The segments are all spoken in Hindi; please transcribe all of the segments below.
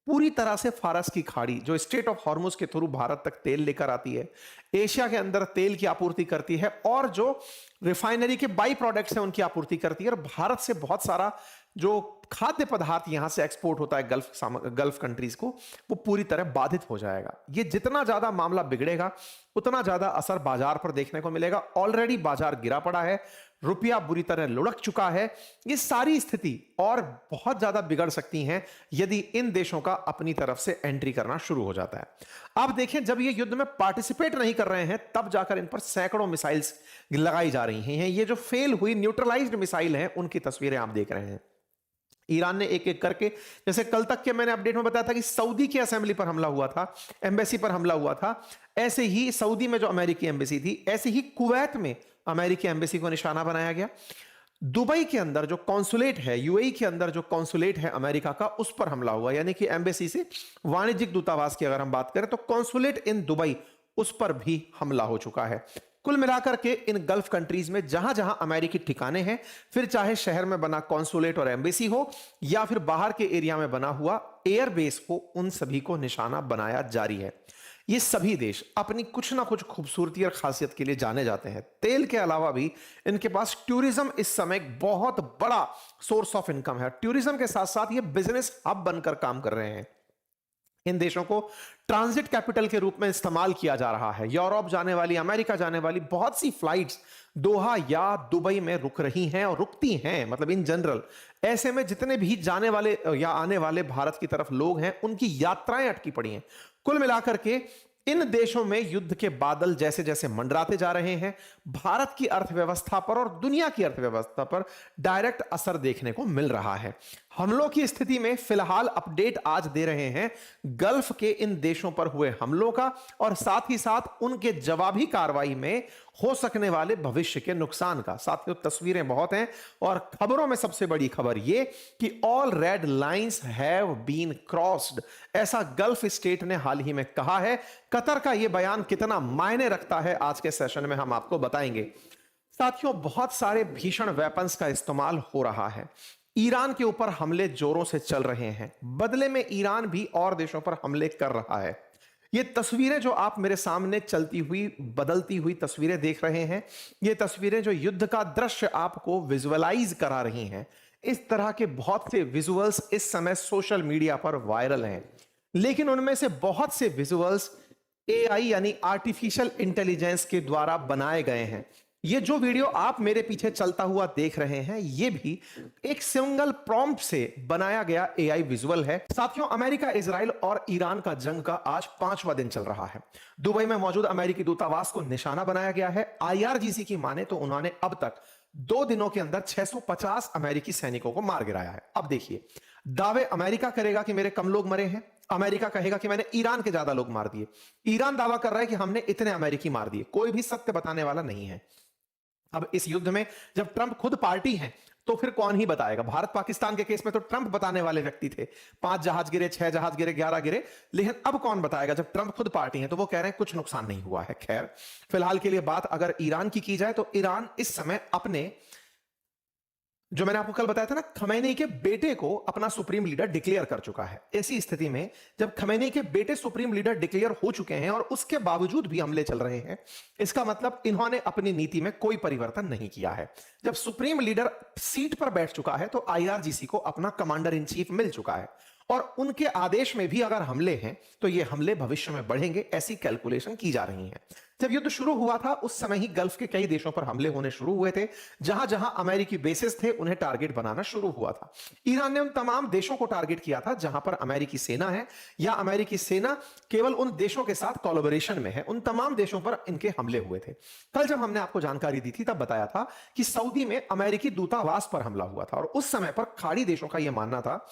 पूरी तरह से फारस की खाड़ी जो स्ट्रेट ऑफ हॉर्मुज के थ्रू भारत तक तेल लेकर आती है, एशिया के अंदर तेल की आपूर्ति करती है और जो रिफाइनरी के बाई प्रोडक्ट्स हैं उनकी आपूर्ति करती है, और भारत से बहुत सारा जो खाद्य पदार्थ यहां से एक्सपोर्ट होता है गल्फ कंट्रीज को, वो पूरी तरह बाधित हो जाएगा। ये जितना ज्यादा मामला बिगड़ेगा उतना ज्यादा असर बाजार पर देखने को मिलेगा। ऑलरेडी बाजार गिरा पड़ा है, रुपया बुरी तरह लुढ़क चुका है। ये सारी स्थिति और बहुत ज्यादा बिगड़ सकती हैं यदि इन देशों का अपनी तरफ से एंट्री करना शुरू हो जाता है। आप देखें, जब ये युद्ध में पार्टिसिपेट नहीं कर रहे हैं तब जाकर इन पर सैकड़ों मिसाइल्स लगाई जा रही हैं। ये जो फेल हुई न्यूट्रलाइज्ड मिसाइल हैं उनकी तस्वीरें आप देख रहे हैं। ईरान ने एक एक करके, जैसे कल तक के मैंने अपडेट में बताया था कि सऊदी की असेंबली पर हमला हुआ था, एम्बेसी पर हमला हुआ था, ऐसे ही सऊदी में जो अमेरिकी एम्बेसी थी, ऐसे ही कुवैत में अमेरिकी एम्बेसी को निशाना बनाया गया। दुबई के अंदर जो कॉन्सुलेट है, यूएई के अंदर जो कॉन्सुलेट है अमेरिका का, उस पर हमला हुआ। यानी कि एम्बेसी से वाणिज्यिक दूतावास की अगर हम बात करें तो कॉन्सुलेट इन दुबई, उस पर भी हमला हो चुका है। कुल मिलाकर के इन गल्फ कंट्रीज में जहां जहां अमेरिकी ठिकाने हैं, फिर चाहे शहर में बना कॉन्सुलेट और एम्बेसी हो या फिर बाहर के एरिया में बना हुआ एयरबेस हो, उन सभी को निशाना बनाया जारी है। ये सभी देश अपनी कुछ ना कुछ खूबसूरती और खासियत के लिए जाने जाते हैं। तेल के अलावा भी इनके पास टूरिज्म इस समय एक बहुत बड़ा सोर्स ऑफ इनकम है। टूरिज्म के साथ साथ ये बिजनेस हब बनकर काम कर रहे हैं। इन देशों को ट्रांजिट कैपिटल के रूप में इस्तेमाल किया जा रहा है। यूरोप जाने वाली, अमेरिका जाने वाली बहुत सी फ्लाइट्स दोहा या दुबई में रुक रही हैं और रुकती हैं, मतलब इन जनरल। ऐसे में जितने भी जाने वाले या आने वाले भारत की तरफ लोग हैं, उनकी यात्राएं अटकी पड़ी हैं। कुल मिलाकर के इन देशों में युद्ध के बादल जैसे जैसे मंडराते जा रहे हैं, भारत की अर्थव्यवस्था पर और दुनिया की अर्थव्यवस्था पर डायरेक्ट असर देखने को मिल रहा है। हमलों की स्थिति में फिलहाल अपडेट आज दे रहे हैं गल्फ के इन देशों पर हुए हमलों का, और साथ ही साथ उनके जवाबी कार्रवाई में हो सकने वाले भविष्य के नुकसान का। साथियों, तस्वीरें बहुत हैं और खबरों में सबसे बड़ी खबर यह कि all red lines have been crossed, ऐसा गल्फ स्टेट ने हाल ही में कहा है। कतर का यह बयान कितना मायने रखता है आज के सेशन में हम आपको बताएंगे। साथियों, बहुत सारे भीषण वेपन्स का इस्तेमाल हो रहा है। ईरान के ऊपर हमले जोरों से चल रहे हैं, बदले में ईरान भी और देशों पर हमले कर रहा है। ये तस्वीरें जो आप मेरे सामने चलती हुई बदलती हुई तस्वीरें देख रहे हैं, ये तस्वीरें जो युद्ध का दृश्य आपको विजुअलाइज करा रही हैं, इस तरह के बहुत से विजुअल्स इस समय सोशल मीडिया पर वायरल हैं। लेकिन उनमें से बहुत से विजुअल्स एआई यानी आर्टिफिशियल इंटेलिजेंस के द्वारा बनाए गए हैं। ये जो वीडियो आप मेरे पीछे चलता हुआ देख रहे हैं, ये भी एक सिंगल प्रॉम्प्ट से बनाया गया एआई विजुअल है। साथियों, अमेरिका, इजराइल और ईरान का जंग का आज 5वां दिन चल रहा है। दुबई में मौजूद अमेरिकी दूतावास को निशाना बनाया गया है। आईआरजीसी की माने तो उन्होंने अब तक 2 दिनों के अंदर 650 अमेरिकी सैनिकों को मार गिराया है। अब देखिए, दावे अमेरिका करेगा कि मेरे कम लोग मरे हैं, अमेरिका कहेगा कि मैंने ईरान के ज्यादा लोग मार दिए। ईरान दावा कर रहा है कि हमने इतने अमेरिकी मार दिए। कोई भी सत्य बताने वाला नहीं है। अब इस युद्ध में जब ट्रंप खुद पार्टी है तो फिर कौन ही बताएगा। भारत पाकिस्तान के केस में तो ट्रंप बताने वाले व्यक्ति थे। 5 जहाज गिरे, 6 जहाज गिरे, 11 गिरे, लेकिन अब कौन बताएगा जब ट्रंप खुद पार्टी है। तो वो कह रहे हैं कुछ नुकसान नहीं हुआ है। खैर, फिलहाल के लिए बात अगर ईरान की जाए तो ईरान इस समय अपने, जो मैंने आपको कल बताया था ना, खमैनी के बेटे को अपना सुप्रीम लीडर डिक्लेयर कर चुका है। ऐसी स्थिति में जब खमैनी के बेटे सुप्रीम लीडर डिक्लेयर हो चुके हैं और उसके बावजूद भी हमले चल रहे हैं, इसका मतलब इन्होंने अपनी नीति में कोई परिवर्तन नहीं किया है। जब सुप्रीम लीडर सीट पर बैठ चुका है तो आईआरजीसी को अपना कमांडर इन चीफ मिल चुका है, और उनके आदेश में भी अगर हमले हैं तो ये हमले भविष्य में बढ़ेंगे, ऐसी कैलकुलेशन की जा रही है। जब युद्ध शुरू हुआ था उस समय ही गल्फ के कई देशों पर हमले होने शुरू हुए थे। जहां जहां अमेरिकी बेसेस थे उन्हें टारगेट बनाना शुरू हुआ था। ईरान ने उन तमाम देशों को टारगेट किया था जहां पर अमेरिकी सेना है या अमेरिकी सेना केवल उन देशों के साथ कोलैबोरेशन में है। उन तमाम देशों पर इनके हमले हुए थे। कल जब हमने आपको जानकारी दी थी तब बताया था कि सऊदी में अमेरिकी दूतावास पर हमला हुआ था, और उस समय पर खाड़ी देशों का यह मानना था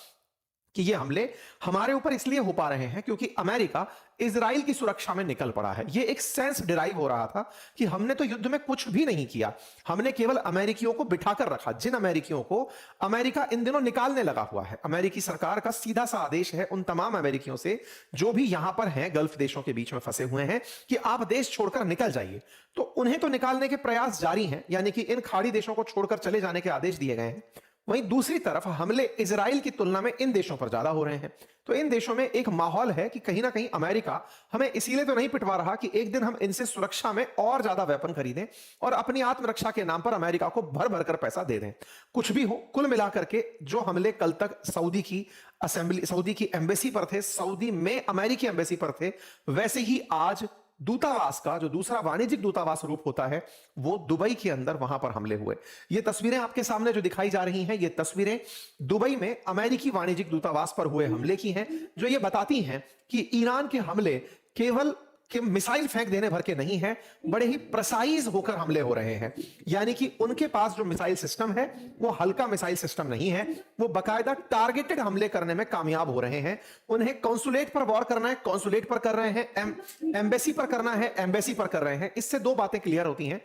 कि ये हमले हमारे ऊपर इसलिए हो पा रहे हैं क्योंकि अमेरिका इजराइल की सुरक्षा में निकल पड़ा है। ये एक सेंस डिराइव हो रहा था कि हमने तो युद्ध में कुछ भी नहीं किया, हमने केवल अमेरिकियों को बिठाकर रखा, जिन अमेरिकियों को अमेरिका इन दिनों निकालने लगा हुआ है। अमेरिकी सरकार का सीधा सा आदेश है उन तमाम अमेरिकियों से जो भी यहां पर हैं, गल्फ देशों के बीच में फंसे हुए हैं, कि आप देश छोड़कर निकल जाइए। तो उन्हें तो निकालने के प्रयास जारी हैं, यानी कि इन खाड़ी देशों को छोड़कर चले जाने के आदेश दिए गए हैं। वहीं दूसरी तरफ हमले इजराइल की तुलना में इन देशों पर ज्यादा हो रहे हैं। तो इन देशों में एक माहौल है कि कहीं ना कहीं अमेरिका हमें इसीलिए तो नहीं पिटवा रहा कि एक दिन हम इनसे सुरक्षा में और ज्यादा वेपन खरीदें और अपनी आत्मरक्षा के नाम पर अमेरिका को भर भर कर पैसा दे दें। कुछ भी हो, कुल मिलाकर के जो हमले कल तक सऊदी की एम्बेसी पर थे, सऊदी में अमेरिकी एम्बेसी पर थे, वैसे ही आज दूतावास का जो दूसरा वाणिज्यिक दूतावास रूप होता है वो दुबई के अंदर वहां पर हमले हुए। ये तस्वीरें आपके सामने जो दिखाई जा रही हैं, ये तस्वीरें दुबई में अमेरिकी वाणिज्यिक दूतावास पर हुए हमले की हैं, जो ये बताती हैं कि ईरान के हमले केवल कि मिसाइल फेंक देने भर के नहीं है, बड़े ही प्रिसाइज होकर हमले हो रहे हैं। यानी कि उनके पास जो मिसाइल सिस्टम है वो हल्का मिसाइल सिस्टम नहीं है, वो बकायदा टारगेटेड हमले करने में कामयाब हो रहे हैं। उन्हें कॉन्सुलेट पर वॉर करना है, कॉन्सुलेट पर कर रहे हैं, एम्बेसी पर करना है, एम्बेसी पर कर रहे हैं। इससे दो बातें क्लियर होती हैं।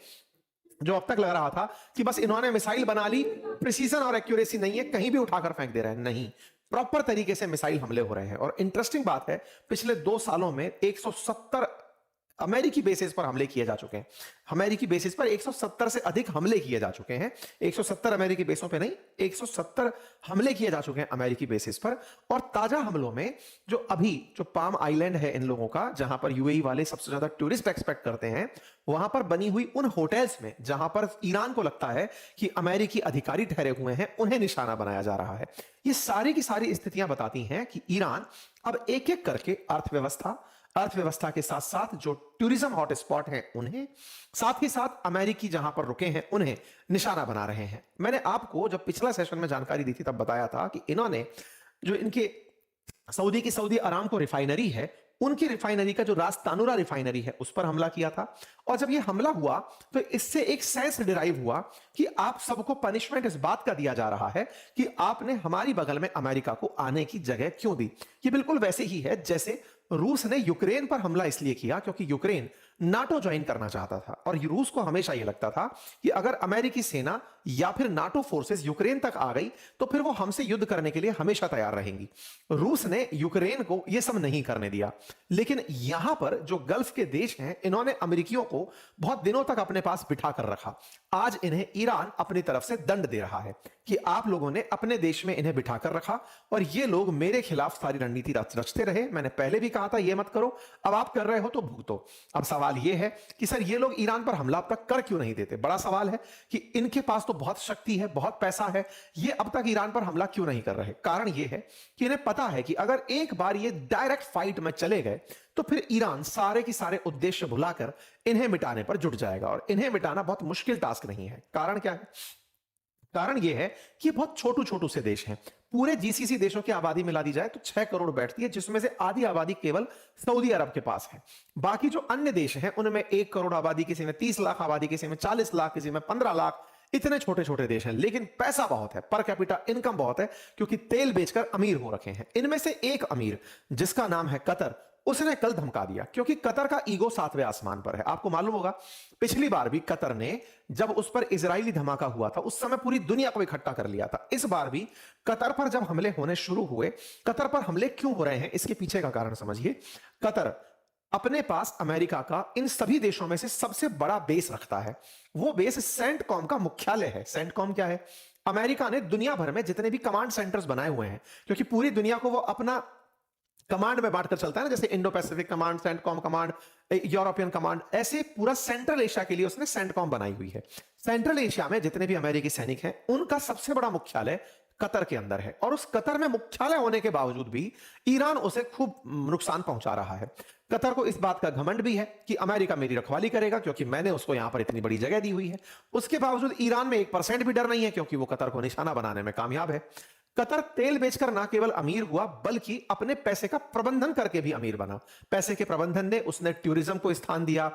जो अब तक लग रहा था कि बस इन्होंने मिसाइल बना ली, प्रिसीजन और एक्यूरेसी नहीं है, कहीं भी उठाकर फेंक दे रहे हैं, नहीं, प्रॉपर तरीके से मिसाइल हमले हो रहे हैं। और इंटरेस्टिंग बात है, पिछले 2 सालों में 170 अमेरिकी बेसिस पर हमले किए जा चुके हैं। अमेरिकी बेसिस पर 170 से अधिक हमले किए जा चुके हैं। 170 अमेरिकी बेसों पे नहीं, 170 हमले किए जा चुके हैं अमेरिकी बेसिस पर। और ताजा हमलों में जो पाम आइलैंड है इन लोगों का, जहां पर यूएई वाले सबसे ज्यादा टूरिस्ट एक्सपेक्ट करते हैं, वहां पर बनी हुई उन होटल्स में जहां पर ईरान को लगता है कि अमेरिकी अधिकारी ठहरे हुए हैं, उन्हें निशाना बनाया जा रहा है। ये सारी की सारी स्थितियां बताती हैं कि ईरान अब एक एक करके अर्थव्यवस्था के साथ साथ जो टूरिज्म हॉटस्पॉट हैं उन्हें, साथ ही साथ अमेरिकी जहां पर रुके हैं उन्हें निशाना बना रहे हैं। मैंने आपको जब पिछला सेशन में जानकारी दी थी तब बताया था कि इन्होंने जो इनके सऊदी अरामको रिफाइनरी है, उनकी रिफाइनरी का जो रास तानुरा रिफाइनरी है उस पर हमला किया था। और जब यह हमला हुआ तो इससे एक सेंस डिराइव हुआ कि आप सबको पनिशमेंट इस बात का दिया जा रहा है कि आपने हमारी बगल में अमेरिका को आने की जगह क्यों दी। ये बिल्कुल वैसे ही है जैसे रूस ने यूक्रेन पर हमला इसलिए किया क्योंकि यूक्रेन नाटो ज्वाइन करना चाहता था। और रूस को हमेशा यह लगता था कि अगर अमेरिकी सेना या फिर नाटो फोर्सेस यूक्रेन तक आ गई तो फिर वो हमसे युद्ध करने के लिए हमेशा तैयार रहेंगी। रूस ने यूक्रेन को यह सब नहीं करने दिया। लेकिन यहां पर जो गल्फ के देश हैं, इन्होंने अमेरिकियों को बहुत दिनों तक अपने पास बिठा कर रखा। आज इन्हें ईरान अपनी तरफ से दंड दे रहा है कि आप लोगों ने अपने देश में इन्हें बिठा कर रखा और ये लोग मेरे खिलाफ सारी रणनीति रचते रहे। मैंने पहले भी कहा था ये मत करो, अब आप कर रहे हो तो भुगतो। अब सवाल ये है कि सर ये लोग ईरान पर हमला अब तक कर क्यों नहीं देते। बड़ा सवाल है कि इनके पास तो बहुत शक्ति है, बहुत पैसा है, ये अब तक ईरान पर हमला क्यों नहीं कर रहे। कारण ये है कि इन्हें पता है कि अगर एक बार ये डायरेक्ट फाइट में चले गए तो फिर ईरान सारे के सारे उद्देश्य भुलाकर इन्हें मिटाने पर जुट जाएगा। और इन्हें मिटाना बहुत मुश्किल टास्क नहीं है। कारण क्या है? कारण यह है कि बहुत छोटू से देश हैं। पूरे जीसीसी देशों की आबादी मिला दी जाए तो 6 करोड़ बैठती है, जिसमें से आधी आबादी केवल सऊदी अरब के पास है। बाकी जो अन्य देश हैं उनमें 1 करोड़ आबादी, किसी में 30 लाख आबादी, किसी में 40 लाख, किसी में 15 लाख। इतने छोटे देश हैं, लेकिन पैसा बहुत है, पर कैपिटा इनकम बहुत है, क्योंकि तेल बेचकर अमीर हो रखे हैं। इनमें से एक अमीर जिसका नाम है कतर, उसने कल धमका दिया, क्योंकि कतर का ईगो 7वें आसमान पर है। आपको मालूम होगा पिछली बार भी कतर ने जब उस पर इजरायली धमाका हुआ था उस समय पूरी दुनिया को इकट्ठा कर लिया था। इस बार भी कतर पर जब हमले होने शुरू हुए, कतर पर हमले क्यों हो रहे हैं इसके पीछे का कारण समझिए। कतर अपने पास अमेरिका का इन सभी देशों में से सबसे बड़ा बेस रखता है। वो बेस सेंटकॉम का मुख्यालय है। सेंटकॉम क्या है? अमेरिका ने दुनिया भर में जितने भी कमांड सेंटर्स बनाए हुए हैं, क्योंकि पूरी दुनिया को वो अपना कमांड में बांटकर चलता है ना, जैसे Indo Pacific command, CENTCOM command, European command, ऐसे पूरा सेंट्रल एशिया के लिए उसने सेंटकॉम बनाई हुई है। सेंट्रल एशिया में जितने भी अमेरिकी सैनिक हैं उनका सबसे बड़ा मुख्यालय कतर के अंदर है। और उस कतर में मुख्यालय होने के बावजूद भी ईरान उसे खूब नुकसान पहुंचा रहा है। कतर को इस बात का घमंड भी है कि अमेरिका मेरी रखवाली करेगा, क्योंकि मैंने उसको यहां पर इतनी बड़ी जगह दी हुई है। उसके बावजूद ईरान में 1% भी डर नहीं है, क्योंकि वो कतर को निशाना बनाने में कामयाब है। कतर तेल बेचकर ना केवल अमीर हुआ, बल्कि अपने पैसे का प्रबंधन करके भी अमीर बना। पैसे के प्रबंधन ने उसने टूरिज्म को स्थान दिया,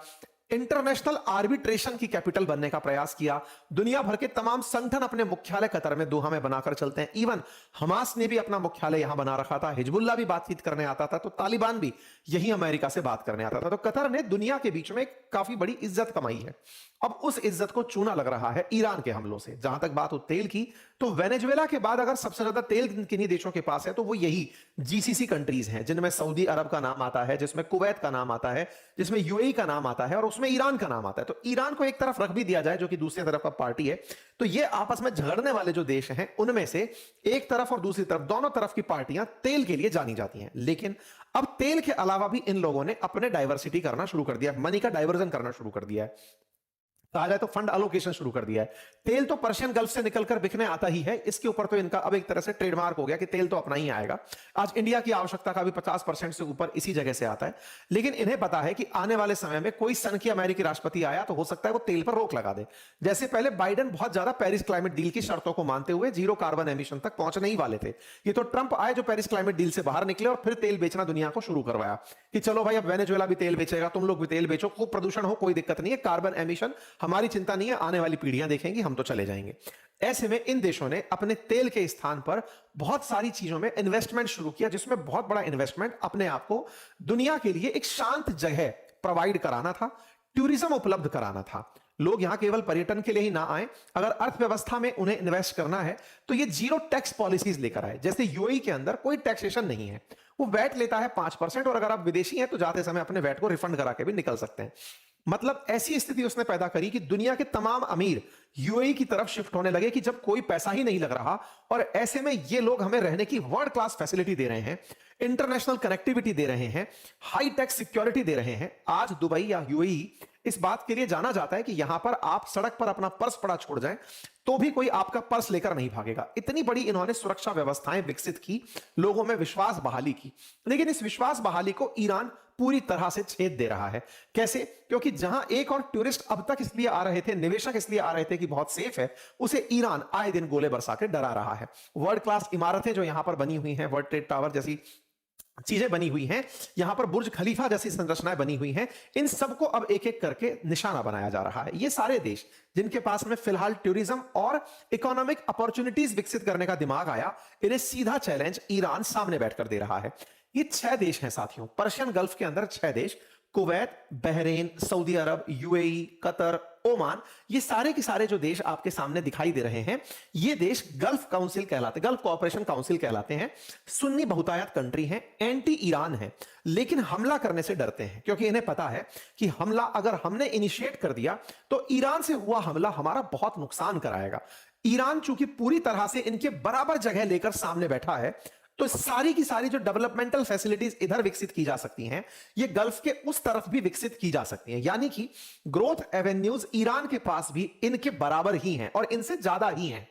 इंटरनेशनल आर्बिट्रेशन की कैपिटल बनने का प्रयास किया। दुनिया भर के तमाम संगठन अपने मुख्यालय कतर में, दोहा में बनाकर चलते हैं। इवन हमास ने भी अपना मुख्यालय यहां बना रखा था, हिजबुल्लाह भी बातचीत करने आता था, तो तालिबान भी यही अमेरिका से बात करने आता था। तो कतर ने दुनिया के बीच में काफी बड़ी इज्जत कमाई है। अब उस इज्जत को चूना लग रहा है ईरान के हमलों से। जहां तक बात हो तेल की, तो वेनेजुएला के बाद अगर सबसे ज्यादा तेल किन्हीं देशों के पास है तो वो यही जीसीसी कंट्रीज हैं, जिनमें सऊदी अरब का नाम आता है, जिसमें कुवैत का नाम आता है, जिसमें यूएई का नाम आता है और उसमें ईरान का नाम आता है। तो ईरान को एक तरफ रख भी दिया जाए जो कि दूसरी तरफ का पार्टी है, तो ये आपस में झगड़ने वाले जो देश हैं उनमें से एक तरफ और दूसरी तरफ, दोनों तरफ की पार्टियां तेल के लिए जानी जाती हैं। लेकिन अब तेल के अलावा भी इन लोगों ने अपने डाइवर्सिटी करना शुरू कर दिया, मनी का डाइवर्जन करना शुरू कर दिया है। कहा जाए तो फंड अलोकेशन शुरू कर दिया है। तेल तो पर्शियन गल्फ से निकलकर बिकने आता ही है, इसके ऊपर तो इनका अब एक तरह से ट्रेडमार्क हो गया कि तेल तो अपना ही आएगा। आज इंडिया की आवश्यकता का भी 50% से ऊपर इसी जगह से आता है। लेकिन इन्हें पता है कि आने वाले समय में कोई सन की अमेरिकी राष्ट्रपति आया तो हो सकता है वो तेल पर रोक लगा दे। जैसे पहले बाइडेन बहुत ज्यादा पेरिस क्लाइमेट डील की शर्तों को मानते हुए जीरो कार्बन एमिशन तक पहुंचने ही वाले थे। ये तो ट्रंप आए जो पेरिस क्लाइमेट डील से बाहर निकले और फिर तेल बेचना दुनिया को शुरू करवाया कि चलो भाई अब वेनेजुएला भी तेल बेचेगा, तुम लोग भी तेल बेचो, खूब प्रदूषण हो, कोई दिक्कत नहीं है, कार्बन एमिशन हमारी चिंता नहीं है, आने वाली पीढ़ियां देखेंगी, हम तो चले जाएंगे। ऐसे में इन देशों ने अपने तेल के स्थान पर बहुत सारी चीजों में इन्वेस्टमेंट शुरू किया, जिसमें बहुत बड़ा इन्वेस्टमेंट अपने आप को दुनिया के लिए एक शांत जगह प्रोवाइड कराना था, टूरिज्म उपलब्ध कराना था। लोग यहां केवल पर्यटन के लिए ही ना आए, अगर अर्थव्यवस्था में उन्हें इन्वेस्ट करना है तो ये जीरो टैक्स पॉलिसीज लेकर आए। जैसे यूएई के अंदर कोई टैक्सेशन नहीं है, वो वैट लेता है 5% और अगर आप विदेशी हैं तो जाते समय अपने वैट को रिफंड करा के भी निकल सकते हैं। मतलब ऐसी स्थिति उसने पैदा करी कि दुनिया के तमाम अमीर यूएई की तरफ शिफ्ट होने लगे कि जब कोई पैसा ही नहीं लग रहा और ऐसे में ये लोग हमें रहने की वर्ल्ड क्लास फैसिलिटी दे रहे हैं, इंटरनेशनल कनेक्टिविटी दे रहे हैं, हाई टेक सिक्योरिटी दे रहे हैं। आज दुबई या यूएई इस बात के लिए जाना जाता है कि यहां पर आप सड़क पर अपना पर्स पड़ा छोड़ जाएं तो भी कोई आपका पर्स लेकर नहीं भागेगा। इतनी बड़ी इन्होंने सुरक्षा व्यवस्थाएं विकसित की, लोगों में विश्वास बहाली की। लेकिन इस विश्वास बहाली को ईरान पूरी तरह से छेद दे रहा है। कैसे? क्योंकि जहां एक और टूरिस्ट अब तक इसलिए आ रहे थे, निवेशक इसलिए आ रहे थे कि बहुत सेफ है, उसे ईरान आए दिन गोले बरसा के डरा रहा है। वर्ल्ड क्लास इमारतें जो यहां पर बनी हुई हैं, वर्ल्ड ट्रेड टावर जैसी चीजें बनी हुई हैं, यहां पर बुर्ज खलीफा जैसी संरचनाएं बनी हुई हैं, इन सबको अब एक एक करके निशाना बनाया जा रहा है। ये सारे देश जिनके पास में फिलहाल टूरिज्म और इकोनॉमिक अपॉर्चुनिटीज विकसित करने का दिमाग आया, इन्हें सीधा चैलेंज ईरान सामने बैठकर दे रहा है। ये 6 देश हैं साथियों, पर्शियन गल्फ के अंदर 6 देश, कुवैत, बहरीन, सऊदी अरब, यूएई, कतर, ओमान, ये सारे के सारे जो देश आपके सामने दिखाई दे रहे हैं, ये देश गल्फ काउंसिल कहलाते, गल्फ कोऑपरेशन काउंसिल कहलाते हैं। सुन्नी बहुतायत कंट्री हैं, एंटी ईरान है, लेकिन हमला करने से डरते हैं क्योंकि इन्हें पता है कि हमला अगर हमने इनिशिएट कर दिया तो ईरान से हुआ हमला हमारा बहुत नुकसान कराएगा। ईरान चूंकि पूरी तरह से इनके बराबर जगह लेकर सामने बैठा है, तो सारी की सारी जो डेवलपमेंटल फैसिलिटीज इधर विकसित की जा सकती हैं, ये गल्फ के उस तरफ भी विकसित की जा सकती हैं। यानी कि ग्रोथ एवेन्यूज ईरान के पास भी इनके बराबर ही हैं और इनसे ज्यादा ही हैं।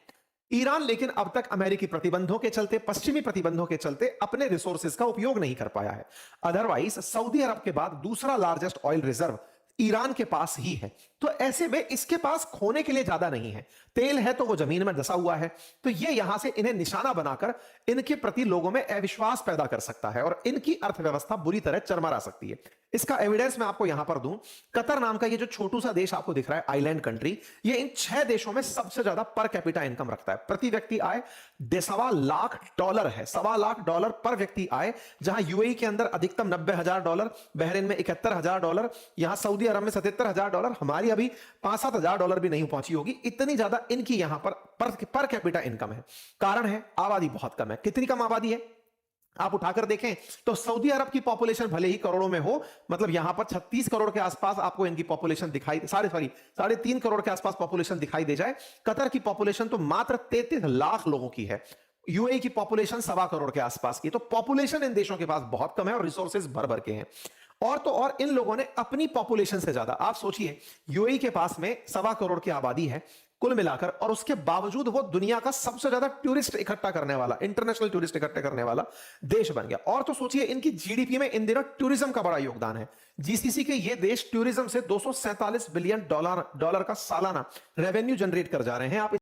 ईरान लेकिन अब तक अमेरिकी प्रतिबंधों के चलते, पश्चिमी प्रतिबंधों के चलते अपने रिसोर्सेज का उपयोग नहीं कर पाया है। अदरवाइज सऊदी अरब के बाद दूसरा लार्जेस्ट ऑयल रिजर्व ईरान के पास ही है। तो ऐसे में इसके पास खोने के लिए ज्यादा नहीं है, तेल है तो वो जमीन में धंसा हुआ है, तो ये यहां से इन्हें निशाना बनाकर इनके प्रति लोगों में अविश्वास पैदा कर सकता है और इनकी अर्थव्यवस्था बुरी तरह चरमरा सकती है। इसका एविडेंस मैं आपको यहां पर दूं, कतर नाम का ये जो छोटू सा देश आपको दिख रहा है, आइलैंड कंट्री, ये इन 6 देशों में सबसे ज्यादा पर कैपिटा इनकम रखता है। प्रति व्यक्ति आय $1.25 है, $1.25 पर व्यक्ति आय, जहां यूएई के अंदर अधिकतम $90,000, बहरीन में $71,000, यहां सऊदी अरब में $77,000, हमारी अभी $5-7,000 भी नहीं पहुंची होगी। इतनी ज्यादा इनकी यहां पर कैपिटा इनकम है। कारण है आबादी बहुत कम है। कितनी कम आबादी है आप उठाकर देखें तो सऊदी अरब की पॉपुलेशन भले ही करोड़ों में हो, मतलब यहां पर 36 करोड़ के आसपास आपको इनकी पॉपुलेशन दिखाई, 3.5 करोड़ के आसपास पॉपुलेशन दिखाई दे जाए। कतर की पॉपुलेशन तो मात्र 33 लाख लोगों की है, यूएई की पॉपुलेशन 1.25 करोड़ के आसपास की। तो पॉपुलेशन इन देशों के पास बहुत कम है और रिसोर्सेज भर भर के हैं। और तो और इन लोगों ने अपनी पॉपुलेशन से ज्यादा, आप सोचिए यूएई के पास में 1.25 करोड़ की आबादी है कुल मिलाकर, और उसके बावजूद वो दुनिया का सबसे ज्यादा टूरिस्ट इकट्ठा करने वाला, इंटरनेशनल टूरिस्ट इकट्ठे करने वाला देश बन गया। और तो सोचिए इनकी जीडीपी में इन दिनों टूरिज्म का बड़ा योगदान है। जीसीसी के ये देश टूरिज्म से $247 बिलियन का सालाना रेवेन्यू जनरेट कर जा रहे हैं। आप